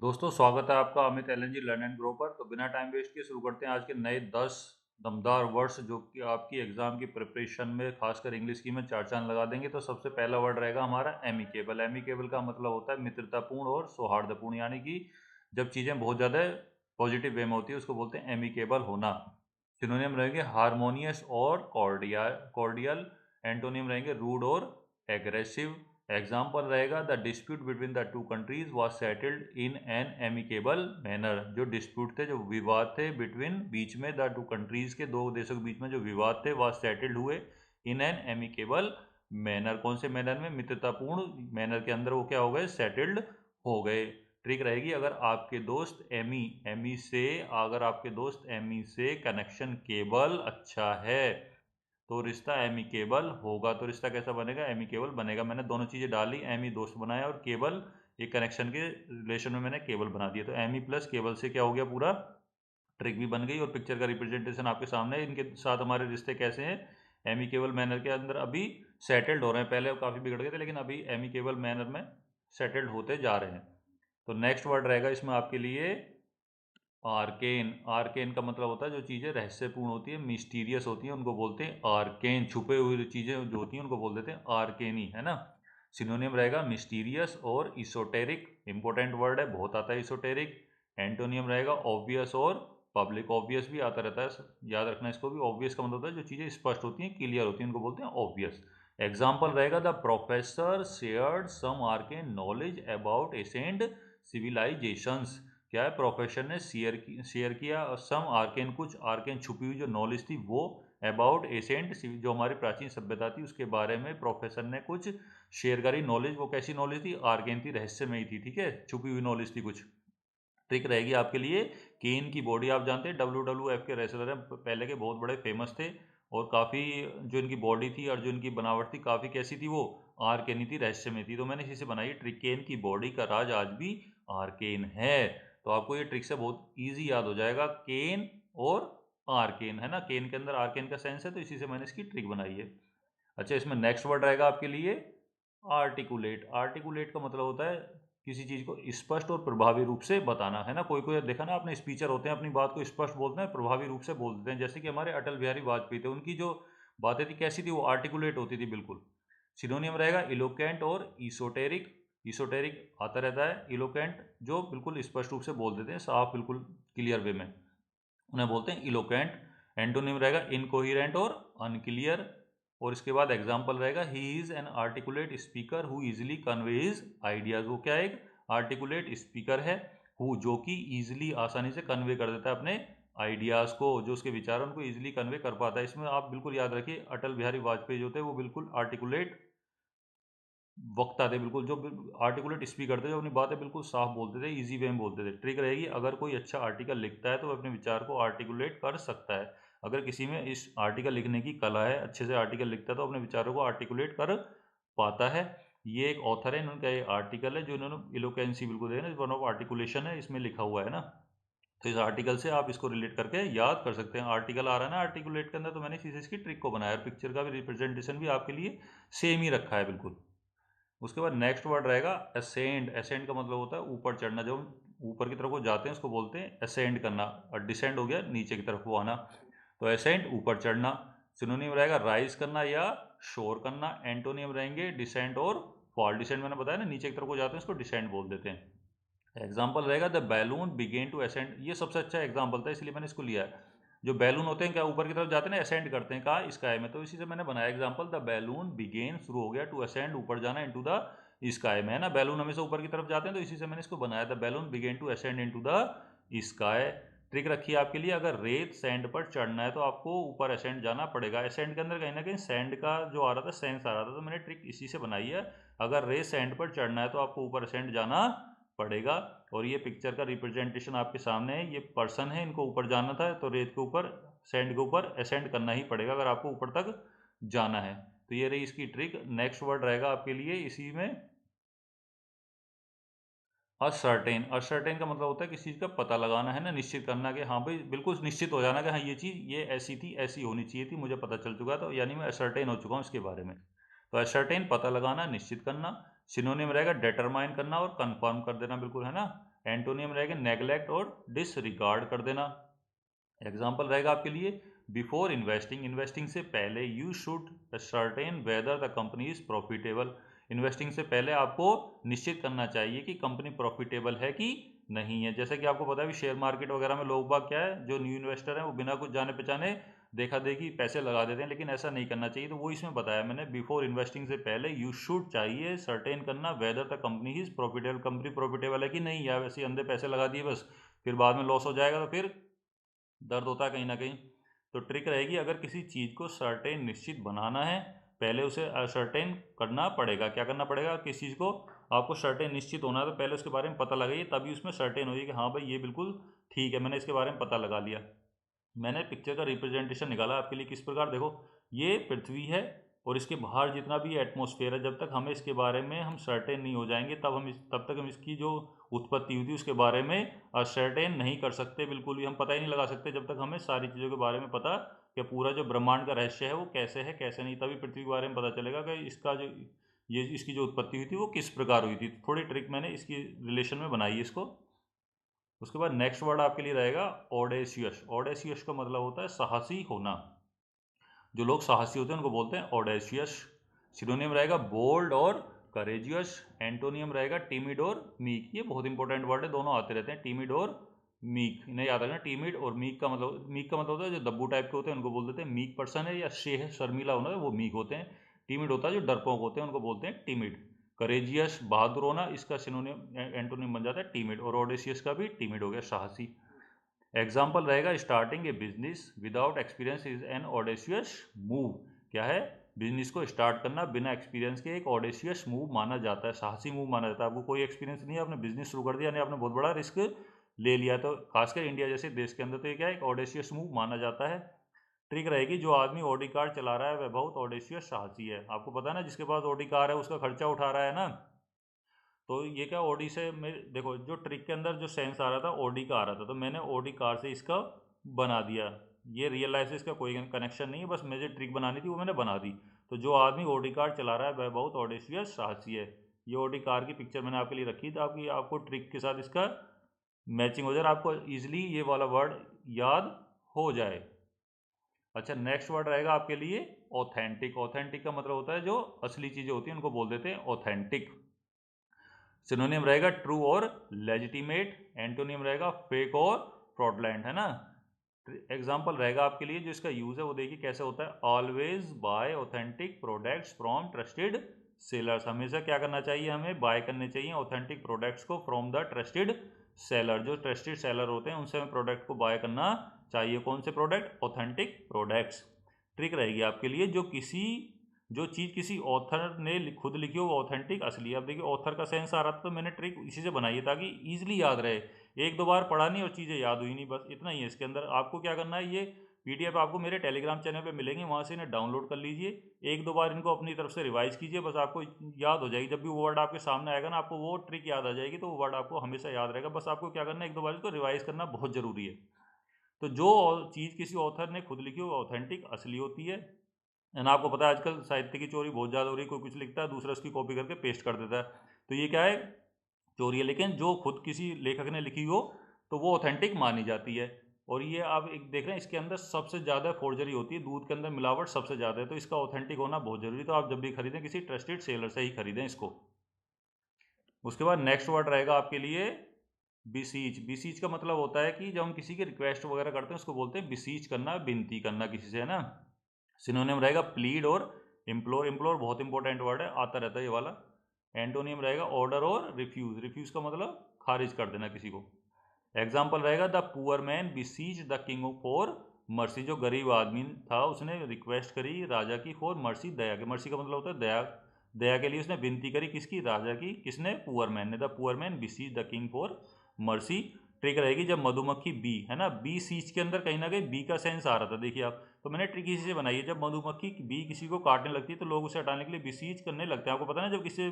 दोस्तों स्वागत है आपका Amit LNG learn and grow पर। तो बिना टाइम वेस्ट किए शुरू करते हैं आज के नए 10 दमदार वर्ड्स जो कि आपकी एग्जाम की प्रिपरेशन में खासकर इंग्लिश की में चार चांद लगा देंगे। तो सबसे पहला वर्ड रहेगा हमारा एमिकेबल। एमिकेबल का मतलब होता है मित्रतापूर्ण और सौहार्दपूर्ण, यानी कि जब चीज़ें बहुत ज़्यादा पॉजिटिव वे में होती है उसको बोलते हैं एमिकेबल होना। सिनोनियम रहेंगे हारमोनियस और कॉर्डियल। एंटोनियम रहेंगे रूड और एग्रेसिव। एग्जाम्पल रहेगा the dispute between the two countries was settled in an amicable manner. जो डिस्प्यूट थे, जो विवाद थे बिटवीन बीच में द टू कंट्रीज के दो देशों के बीच में जो विवाद थे वॉज सेटल्ड हुए इन एन एमिकेबल मैनर। कौन से मैनर में? मित्रतापूर्ण मैनर के अंदर वो क्या हो गए? सेटल्ड हो गए। ट्रिक रहेगी अगर आपके दोस्त एमी से कनेक्शन केबल अच्छा है तो रिश्ता एमिकेबल होगा। तो रिश्ता कैसा बनेगा? एमिकेबल बनेगा। मैंने दोनों चीज़ें डाली, एमी दोस्त बनाया और केबल एक कनेक्शन के रिलेशन में मैंने केबल बना दिया। तो एमी प्लस केबल से क्या हो गया? पूरा ट्रिक भी बन गई और पिक्चर का रिप्रेजेंटेशन आपके सामने है। इनके साथ हमारे रिश्ते कैसे हैं? एमिकेबल मैनर के अंदर अभी सेटल्ड हो रहे हैं। पहले काफ़ी बिगड़ गए थे लेकिन अभी एमिकेबल मैनर में सेटल्ड होते जा रहे हैं। तो नेक्स्ट वर्ड रहेगा इसमें आपके लिए आर्केन। आर्केन का मतलब होता है जो चीज़ें रहस्यपूर्ण होती है, मिस्टीरियस होती हैं, उनको बोलते हैं आर्केन। छुपे हुई चीज़ें जो होती हैं उनको बोल देते हैं आर्केनी, है ना। सिनोनियम रहेगा मिस्टीरियस और इsoteric। इंपॉर्टेंट वर्ड है, बहुत आता है इsoteric। एंटोनियम रहेगा ऑब्वियस और पब्लिक। ऑब्वियस भी आता रहता है, याद रखना इसको भी। ऑब्वियस का मतलब होता है जो चीज़ें स्पष्ट होती हैं, क्लियर होती हैं, उनको बोलते हैं ऑब्वियस। एग्जाम्पल रहेगा the professor shared some arcane knowledge about ancient civilisations. क्या है? प्रोफेसर ने शेयर किया सम आर्केन, कुछ आर्केन छुपी हुई जो नॉलेज थी वो अबाउट एसेंट, जो हमारी प्राचीन सभ्यता थी उसके बारे में प्रोफेसर ने कुछ शेयर करी नॉलेज। वो कैसी नॉलेज थी? आर्केन थी, रहस्यमयी थी, ठीक है, छुपी हुई नॉलेज थी कुछ। ट्रिक रहेगी आपके लिए केन की बॉडी। आप जानते हैं WWF के रेसलर हैं, पहले के बहुत बड़े फेमस थे और काफ़ी जो इनकी बॉडी थी और जो इनकी बनावट थी काफ़ी कैसी थी? वो आर्केनी थी, रहस्यमय थी। तो मैंने इसी से बनाई ट्रिक। केन की बॉडी का राज आज भी आर्केन है। तो आपको ये ट्रिक से बहुत ईजी याद हो जाएगा, केन और आर्केन, है ना। केन के अंदर आर्केन का सेंस है तो इसी से मैंने इसकी ट्रिक बनाई है। अच्छा, इसमें नेक्स्ट वर्ड रहेगा आपके लिए आर्टिकुलेट। आर्टिकुलेट का मतलब होता है किसी चीज़ को स्पष्ट और प्रभावी रूप से बताना, है ना। कोई कोई देखा ना आपने, स्पीचर होते हैं अपनी बात को स्पष्ट बोलते हैं, प्रभावी रूप से बोल देते हैं। जैसे कि हमारे अटल बिहारी वाजपेयी थे, उनकी जो बातें थी कैसी थी? वो आर्टिकुलेट होती थी बिल्कुल। सिनोनियम रहेगा इलोकेंट और ईसोटेरिक। ईसोटेरिक आता रहता है, इलोकेंट जो बिल्कुल स्पष्ट रूप से बोल देते हैं, साफ बिल्कुल क्लियर वे में, उन्हें बोलते हैं इलोकेंट। एंटोनिम रहेगा इनकोहिरेंट और अनक्लियर। और इसके बाद एग्जाम्पल रहेगा he is an articulate speaker who easily convey his ideas. वो क्या है? एक आर्टिकुलेट स्पीकर है हु, जो कि ईजिली आसानी से कन्वे कर देता है अपने आइडियाज़ को, जो उसके विचार हैं उनको ईजिली कन्वे कर पाता है। इसमें आप बिल्कुल याद रखिए अटल बिहारी वाजपेयी जो थे वो बिल्कुल आर्टिकुलेट वक्ता थे, बिल्कुल जो आर्टिकुलेट स्पीकर थे, जो अपनी बातें बिल्कुल साफ बोलते थे, इजी वे में बोलते थे। ट्रिक रहेगी अगर कोई अच्छा आर्टिकल लिखता है तो वह अपने विचार को आर्टिकुलेट कर सकता है। अगर किसी में इस आर्टिकल लिखने की कला है, अच्छे से आर्टिकल लिखता है तो अपने विचारों को आर्टिकुलेट कर पाता है। ये एक ऑथर है, इनका ये आर्टिकल है जो इन्होंने इलोकेंसी बिल्कुल देखा ना, वन ऑफ आर्टिकुलेशन है इसमें लिखा हुआ है ना। तो इस आर्टिकल से आप इसको रिलेट करके याद कर सकते हैं। आर्टिकल आ रहा है ना आर्टिकुलेट के अंदर, तो मैंने इसी से इसकी ट्रिक को बनाया और पिक्चर का भी रिप्रेजेंटेशन भी आपके लिए सेम ही रखा है बिल्कुल। उसके बाद नेक्स्ट वर्ड रहेगा असेंड। असेंड का मतलब होता है ऊपर चढ़ना। जब हम ऊपर की तरफ को जाते हैं उसको बोलते हैं असेंड करना, और डिसेंड हो गया नीचे की तरफ को आना। तो असेंड ऊपर चढ़ना। सिनोनिम रहेगा राइज करना या शोर करना। एंटोनियम रहेंगे डिसेंड और फॉल। डिसेंड मैंने बताया ना, नीचे की तरफ को जाते हैं उसको डिसेंड बोल देते हैं। एग्जाम्पल रहेगा the balloon began to ascend. ये सबसे अच्छा एग्जाम्पल था इसलिए मैंने इसको लिया है। जो बैलून होते हैं क्या ऊपर की तरफ जाते हैं ना, असेंड करते हैं, कहाँ? स्काई में। तो इसी से मैंने बनाया एग्जाम्पल द बैलून बिगेन, शुरू हो गया, टू असेंड ऊपर जाना, इनटू द स्काई में, है ना। बैलून हमेशा ऊपर की तरफ जाते हैं तो इसी से मैंने इसको बनाया the balloon began to ascend into the sky. Trick रखी है आपके लिए, अगर रेत सैंड पर चढ़ना है तो आपको ऊपर असेंड जाना पड़ेगा। असेंड के अंदर कहीं ना कहीं सैंड का जो आ रहा था सेंस आ रहा था, तो मैंने ट्रिक इसी से बनाई है। अगर रेत सैंड पर चढ़ना है तो आपको ऊपर असेंड जाना पड़ेगा। और ये पिक्चर का रिप्रेजेंटेशन आपके सामने है, ये पर्सन है, इनको ऊपर जाना था तो रेत के ऊपर, सैंड के ऊपर असेंड करना ही पड़ेगा अगर आपको ऊपर तक जाना है। तो ये रही इसकी ट्रिक। नेक्स्ट वर्ड रहेगा आपके लिए इसी में असर्टेन। असर्टेन का मतलब होता है किसी चीज़ का पता लगाना, है ना, निश्चित करना कि हाँ भाई बिल्कुल निश्चित हो जाना कि हाँ ये चीज़ ये ऐसी थी, ऐसी होनी चाहिए थी, मुझे पता चल चुका था, तो यानी मैं असर्टेन हो चुका हूँ इसके बारे में। तो असर्टेन पता लगाना, निश्चित करना। सिनोनिम रहेगा डिटरमाइन करना और कंफर्म कर देना, बिल्कुल, है ना। एंटोनियम रहेगा नेग्लेक्ट और डिसरिगार्ड कर देना। एग्जाम्पल रहेगा आपके लिए बिफोर इन्वेस्टिंग, इन्वेस्टिंग से पहले you should certain whether the company is profitable, investing से पहले आपको निश्चित करना चाहिए कि कंपनी प्रॉफिटेबल है कि नहीं है। जैसे कि आपको पता है भी शेयर मार्केट वगैरह में लोग बाग क्या है, जो न्यू इन्वेस्टर है वो बिना कुछ जाने पहचाने देखा देखी पैसे लगा देते हैं, लेकिन ऐसा नहीं करना चाहिए। तो वो इसमें बताया मैंने, बिफोर इन्वेस्टिंग से पहले यू शुड चाहिए सर्टेन करना whether the company is profitable, company profitable है कि नहीं, या वैसे अंधे पैसे लगा दिए बस फिर बाद में लॉस हो जाएगा तो फिर दर्द होता है कहीं ना कहीं। तो ट्रिक रहेगी, अगर किसी चीज़ को सर्टेन निश्चित बनाना है पहले उसे सर्टेन करना पड़ेगा। क्या करना पड़ेगा, किस चीज़ को आपको सर्टेन निश्चित होना है तो पहले उसके बारे में पता लगाइए, तभी उसमें सर्टेन होइए कि हाँ भाई ये बिल्कुल ठीक है, मैंने इसके बारे में पता लगा लिया। मैंने पिक्चर का रिप्रेजेंटेशन निकाला आपके लिए किस प्रकार, देखो ये पृथ्वी है और इसके बाहर जितना भी एटमॉस्फेयर है, जब तक हमें इसके बारे में हम सर्टेन नहीं हो जाएंगे तब तक हम इसकी जो उत्पत्ति हुई थी उसके बारे में सर्टेन नहीं कर सकते, बिल्कुल भी हम पता ही नहीं लगा सकते जब तक हमें सारी चीज़ों के बारे में पता कि पूरा जो ब्रह्मांड का रहस्य है वो कैसे है कैसे नहीं, तभी पृथ्वी के बारे में पता चलेगा कि इसका जो ये इसकी जो उत्पत्ति हुई थी वो किस प्रकार हुई थी। थोड़ी ट्रिक मैंने इसकी रिलेशन में बनाई है इसको। उसके बाद नेक्स्ट वर्ड आपके लिए रहेगा ऑडेशियस। ऑडेशियस का मतलब होता है साहसी होना, जो लोग साहसी होते हैं उनको बोलते हैं ऑडेशियस। सिनोनिम रहेगा बोल्ड और करेजियस। एंटोनियम रहेगा टीमिड और मीक। ये बहुत इंपॉर्टेंट वर्ड है, दोनों आते रहते हैं, टीमिड और मीक, इन्हें याद रखना। टीमिड और मीक का मतलब होता है जो दब्बू टाइप के होते हैं उनको बोल देते हैं मीक पर्सन है, या शेह शर्मीला होना है वो मीक होते हैं। टीमिड होता है जो डरपोक होते हैं उनको बोलते हैं टीमिड। करेजियस बहादुर होना, इसका सिनोनिम एंटोनिम बन जाता है टीमिड, और ऑडेशियस का भी टीमिड हो गया साहसी। एग्जाम्पल रहेगा starting A business without experience is an audacious move. क्या है, बिजनेस को स्टार्ट करना बिना एक्सपीरियंस के एक ऑडेशियस मूव माना जाता है, साहसी मूव माना जाता है। आपको कोई एक्सपीरियंस नहीं है, आपने बिजनेस शुरू कर दिया, यानी आपने बहुत बड़ा रिस्क ले लिया, तो खासकर इंडिया जैसे देश के अंदर तो ये क्या है, एक ऑडेशियस मूव माना जाता है। ट्रिक रहेगी, जो आदमी ऑडी कार चला रहा है वह बहुत ऑडेशियस साहसी है। आपको पता है ना, जिसके पास ऑडी कार है उसका खर्चा उठा रहा है ना, तो ये क्या ओडी से मैं देखो जो ट्रिक के अंदर जो सेंस आ रहा था ओडी का आ रहा था, तो मैंने ओडी कार से इसका बना दिया। ये रियल लाइफ से इसका कोई कनेक्शन नहीं है, बस मुझे ट्रिक बनानी थी वो मैंने बना दी। तो जो आदमी ओडी कार चला रहा है वह बहुत ऑडेशियस साहसी है। ये ओडी कार की पिक्चर मैंने आपके लिए रखी थी, आपको ट्रिक के साथ इसका मैचिंग हो जाए, आपको ईजिली ये वाला वर्ड याद हो जाए। अच्छा, नेक्स्ट वर्ड रहेगा आपके लिए ऑथेंटिक। ऑथेंटिक का मतलब होता है जो असली चीज़ें होती हैं उनको बोल देते हैं ऑथेंटिक। सिनोनिम रहेगा ट्रू और लेजिटिमेट। एंटोनियम रहेगा फेक और फ्रॉडलेंट, है ना। एग्जाम्पल रहेगा आपके लिए जो इसका यूज है वो देखिए कैसे होता है। Always bye authentic products from trusted sellers. हमेशा क्या करना चाहिए, हमें बाय करने चाहिए ऑथेंटिक प्रोडक्ट्स को फ्रॉम द ट्रस्टेड सेलर। जो ट्रस्टेड सेलर होते हैं उनसे हमें प्रोडक्ट को बाय करना चाहिए। कौन से प्रोडक्ट, ऑथेंटिक प्रोडक्ट्स। ट्रिक रहेगी आपके लिए, जो चीज़ किसी ऑथर ने खुद लिखी हो वो ऑथेंटिक असली। अब देखिए ऑथर का सेंस आ रहा था तो मैंने ट्रिक इसी से बनाई है ताकि ईजिली याद रहे। एक दो बार पढ़ा नहीं और चीज़ें याद हुई नहीं, बस इतना ही है इसके अंदर। आपको क्या करना है, ये पीडीएफ आपको मेरे टेलीग्राम चैनल पे मिलेंगे, वहाँ से इन्हें डाउनलोड कर लीजिए। एक दो बार इनको अपनी तरफ से रिवाइज कीजिए, बस आपको याद हो जाएगी। जब भी वो वर्ड आपके सामने आएगा ना आपको वो ट्रिक याद आ जाएगी, तो वो वर्ड आपको हमेशा याद रहेगा। बस आपको क्या करना है, एक दो बार इसको रिवाइज करना बहुत ज़रूरी है। तो जो चीज़ किसी ऑथर ने खुद लिखी हो वो ऑथेंटिक असली होती है। एंड आपको पता है आजकल साहित्य की चोरी बहुत ज़्यादा हो रही है, कोई कुछ लिखता है दूसरा उसकी कॉपी करके पेस्ट कर देता है, तो ये क्या है, चोरी है। लेकिन जो खुद किसी लेखक ने लिखी हो तो वो ऑथेंटिक मानी जाती है। और ये आप एक देख रहे हैं इसके अंदर सबसे ज़्यादा फोर्जरी होती है, दूध के अंदर मिलावट सबसे ज़्यादा है, तो इसका ऑथेंटिक होना बहुत ज़रूरी। तो आप जब भी खरीदें किसी ट्रस्टेड सेलर से ही खरीदें इसको। उसके बाद नेक्स्ट वर्ड रहेगा आपके लिए बिसीच। बिसीच का मतलब होता है कि जब हम किसी की रिक्वेस्ट वगैरह करते हैं उसको बोलते हैं बिसीच करना, विनती करना किसी से, है ना। सिनोनिम रहेगा प्लीड और इम्प्लोर। इम्प्लोर बहुत इंपॉर्टेंट वर्ड है, आता रहता है ये वाला। एंटोनियम रहेगा ऑर्डर और रिफ्यूज। रिफ्यूज का मतलब खारिज कर देना किसी को। एग्जाम्पल रहेगा the poor man बिसीच the king for mercy. जो गरीब आदमी था उसने रिक्वेस्ट करी राजा की फॉर मर्सी, दया के। मर्सी का मतलब होता है दया, दया के लिए उसने विनती करी किसकी, राजा की। किसने, पुअर मैन ने। The poor man बिसीच the king for mercy. Trick रहेगी जब मधुमक्खी बी, है ना, बी सीच के अंदर कहीं ना कहीं बी का सेंस आ रहा था, देखिए आप। तो मैंने ट्रिक इसी से बनाई है, जब मधुमक्खी बी किसी को काटने लगती है तो लोग उसे हटाने के लिए बिसीच करने लगते हैं। आपको पता है ना, जब किसी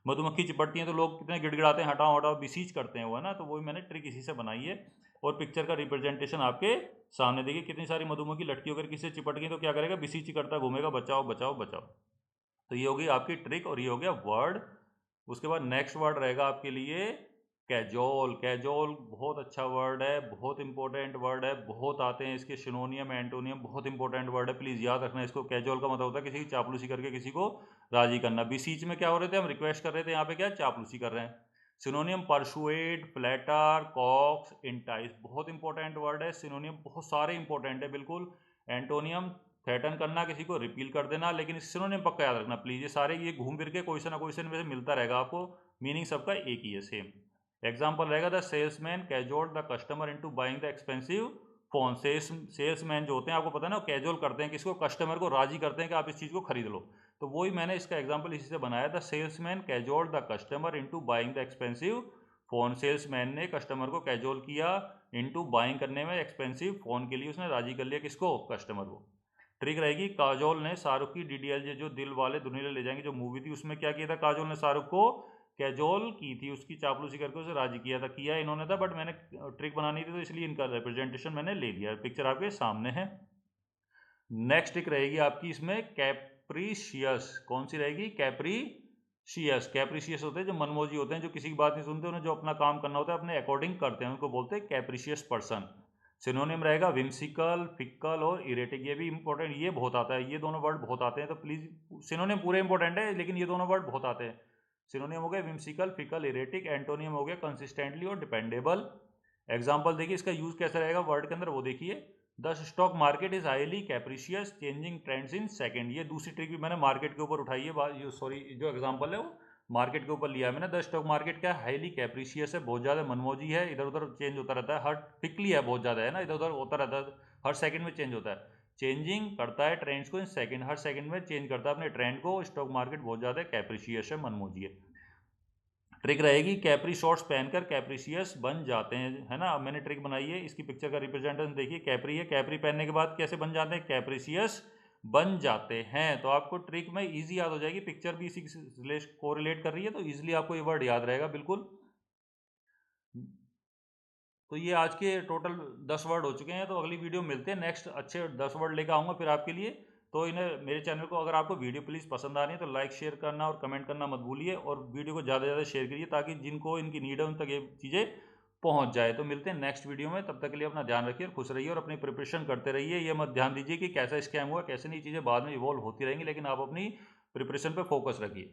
मधुमक्खी चिपटती है तो लोग कितने गिड़गिड़ाते हैं, हटाओ हटाओ, बिसीच करते हैं वो, है ना। तो वही मैंने ट्रिक इसी से बनाई है। और पिक्चर का रिप्रेजेंटेशन आपके सामने देखिए, कितनी सारी मधुमक्खी लटकी होकर किसी से चिपट गई तो क्या करेगा, बिसीच करता घूमेगा, बचाओ बचाओ बचाओ। तो ये होगी आपकी ट्रिक और ये हो गया वर्ड। उसके बाद नेक्स्ट वर्ड रहेगा आपके लिए कैजोल, कैजोल बहुत अच्छा वर्ड है, बहुत इंपॉर्टेंट वर्ड है, बहुत आते हैं इसके सिनोनियम एंटोनियम, बहुत इंपॉर्टेंट वर्ड है, प्लीज़ याद रखना इसको। कैजोल का मतलब होता है किसी की चापलूसी करके किसी को राजी करना। बीसीच में क्या हो रहे थे, हम रिक्वेस्ट कर रहे थे, यहाँ पे क्या चापलूसी कर रहे हैं। Synonym persuade, flatter, coax, entice, बहुत इंपॉर्टेंट वर्ड है। सिनोनियम बहुत सारे इंपॉर्टेंट है बिल्कुल। एंटोनियम थ्रेटन करना, किसी को रिपील कर देना, लेकिन सिनोनियम पक्का याद रखना प्लीज। ये सारे ये घूम फिर के क्वेश्चन ना क्वेश्चन में से मिलता रहेगा आपको, मीनिंग सबका एक ही है, सेम। एग्जाम्पल रहेगा the salesman cajoled the customer into buying the expensive phone. Salesman जो होते हैं आपको पता है ना, कैजुअल करते हैं किसको, कस्टमर को राजी करते हैं कि आप इस चीज़ को खरीद लो। तो वही मैंने इसका एग्जाम्पल इसी से बनाया था। Salesman cajoled the customer into buying the expensive phone. Salesman ने कस्टमर को कैजुअल किया इनटू बाइंग करने में, एक्सपेंसिव फोन के लिए उसने राजी कर लिया किसको, कस्टमर को। ट्रिक रहेगी, काजोल ने शाहरुख की डीडीएलजे जो दिल वाले दुनिया ले जाएंगे जो मूवी थी, उसमें क्या किया था, काजोल ने शाहरुख को कैजोल की थी, उसकी चापलूसी करके उसे राजी किया था। किया इन्होंने था, बट मैंने ट्रिक बनानी थी तो इसलिए इनका रिप्रेजेंटेशन मैंने ले लिया। पिक्चर आपके सामने है। नेक्स्ट ट्रिक रहेगी आपकी इसमें कैप्रीशियस। कौन सी रहेगी, कैप्रीशियस। कैप्रीशियस होते हैं जो मनमोजी होते हैं, जो किसी की बात नहीं सुनते, उन्हें जो अपना काम करना होता है अपने अकॉर्डिंग करते हैं, उनको बोलते हैं कैप्रीशियस पर्सन। सिनोनिम रहेगा विम्सिकल, फिक्कल और इरेटिक। ये भी इंपॉर्टेंट, ये बहुत आता है, ये दोनों वर्ड बहुत आते हैं, तो प्लीज सिनोनिम पूरे इंपॉर्टेंट है लेकिन ये दोनों वर्ड बहुत आते हैं। सिनोनिम हो गया विम्सिकल, फिकल, इरेटिक। एंटोनियम हो गया कंसिस्टेंटली और डिपेंडेबल। एग्जाम्पल देखिए इसका यूज कैसा रहेगा वर्ड के अंदर, वो देखिए। The stock market is highly capricious changing trends in second. ये दूसरी ट्रिक भी मैंने मार्केट के ऊपर उठाई है, सॉरी जो एग्जांपल है वो मार्केट के ऊपर लिया है मैंने। द स्टॉक मार्केट क्या हाईली कैप्रिशियस है, बहुत ज़्यादा मनमोजी है, इधर उधर चेंज होता रहता है, हर फिकली है, बहुत ज़्यादा है ना, इधर उधर होता रहता है, हर सेकंड में चेंज होता है। चेंजिंग करता है ट्रेंड्स को इन सेकंड, हर सेकंड में चेंज करता है अपने ट्रेंड को। स्टॉक मार्केट बहुत ज़्यादा कैप्रिशियस है, मनमोजी है। ट्रिक रहेगी कैप्री शॉर्ट्स पहनकर कैप्रिशियस बन जाते हैं, है ना। अब मैंने ट्रिक बनाई है, इसकी पिक्चर का रिप्रेजेंटेशन देखिए, कैप्री है, कैप्री पहनने के बाद कैसे बन जाते हैं, कैप्रिशियस बन जाते हैं। तो आपको ट्रिक में इजी याद हो जाएगी, पिक्चर भी इसी से कोरिलेट कर रही है, तो इजीली आपको ये वर्ड याद रहेगा बिल्कुल। तो ये आज के टोटल 10 वर्ड हो चुके हैं, तो अगली वीडियो मिलते हैं, नेक्स्ट अच्छे 10 वर्ड लेकर आऊँगा फिर आपके लिए। तो इन्हें मेरे चैनल को अगर आपको वीडियो प्लीज़ पसंद आ रही है तो लाइक शेयर करना और कमेंट करना मत भूलिए, और वीडियो को ज़्यादा से ज़्यादा शेयर करिए ताकि जिनको इनकी नीड है उन तक ये चीज़ें पहुंच जाए। तो मिलते हैं नेक्स्ट वीडियो में, तब तक के लिए अपना ध्यान रखिए और खुश रहिए और अपनी प्रिपरेशन करते रहिए। ये मत ध्यान दीजिए कि कैसा स्कैम हुआ कैसे नहीं, चीज़ें बाद में इवॉल्व होती रहेंगी, लेकिन आप अपनी प्रिपरेशन पर फोकस रखिए।